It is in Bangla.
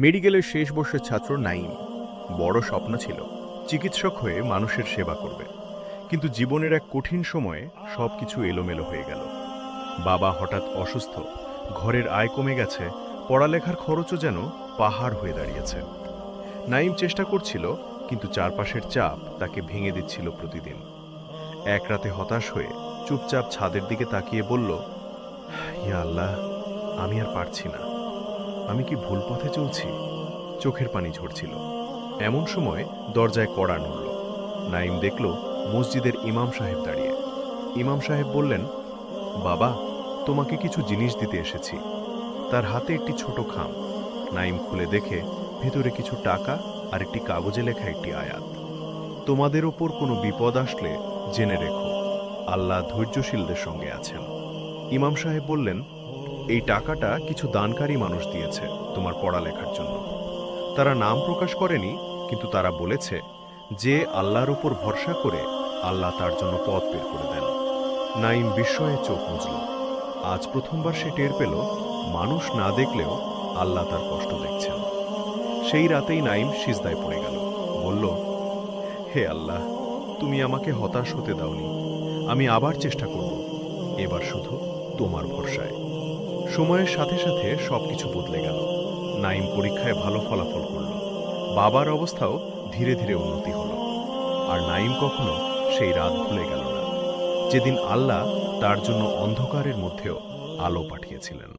মেডিকেলের শেষ বর্ষের ছাত্র নাইম বড় স্বপ্ন ছিল চিকিৎসক হয়ে মানুষের সেবা করবে। কিন্তু জীবনের এক কঠিন সময়ে সবকিছু এলোমেলো হয়ে গেল। বাবা হঠাৎ অসুস্থ, ঘরের আয় কমে গেছে, পড়ালেখার খরচও যেন পাহাড় হয়ে দাঁড়িয়েছে। নাইম চেষ্টা করছিল, কিন্তু চারপাশের চাপ তাকে ভেঙে দিচ্ছিল প্রতিদিন। এক রাতে হতাশ হয়ে চুপচাপ ছাদের দিকে তাকিয়ে বলল, ইয়া আল্লাহ, আমি আর পারছি না। আমি কি ভুল পথে চলছি? চোখের পানি ঝরছিল। এমন সময় দরজায় কড়া নড়ল। নাইম দেখল মসজিদের ইমাম সাহেব দাঁড়িয়ে। ইমাম সাহেব বললেন, বাবা, তোমাকে কিছু জিনিস দিতে এসেছি। তার হাতে একটি ছোট খাম। নাইম খুলে দেখে ভেতরে কিছু টাকা আর একটি কাগজে লেখা একটি আয়াত। তোমাদের ওপর কোনো বিপদ আসলে জেনে রেখো, আল্লাহ ধৈর্যশীলদের সঙ্গে আছেন। ইমাম সাহেব বললেন, এই টাকাটা কিছু দানকারী মানুষ দিয়েছে তোমার পড়ালেখার জন্য। তারা নাম প্রকাশ করেনি, কিন্তু তারা বলেছে যে আল্লাহর উপর ভরসা করে আল্লাহ তার জন্য পথ বের করে দেন। নাইম বিস্ময়ে চোখ মুছল। আজ প্রথমবার সে টের পেল, মানুষ না দেখলেও আল্লাহ তার কষ্ট দেখছেন। সেই রাতেই নাইম সিজদায় পড়ে গেল, বলল, হে আল্লাহ, তুমি আমাকে হতাশ হতে দাওনি। আমি আবার চেষ্টা করব, এবার শুধু তোমার ভরসায়। সময়ের সাথে সাথে সবকিছু বদলে গেল। নাইম পরীক্ষায় ভালো ফলাফল করল। বাবার অবস্থাও ধীরে ধীরে উন্নতি হল। আর নাইম কখনো সেই রাত ভুলে গেল না, যেদিন আল্লাহ তার জন্য অন্ধকারের মধ্যেও আলো পাঠিয়েছিলেন।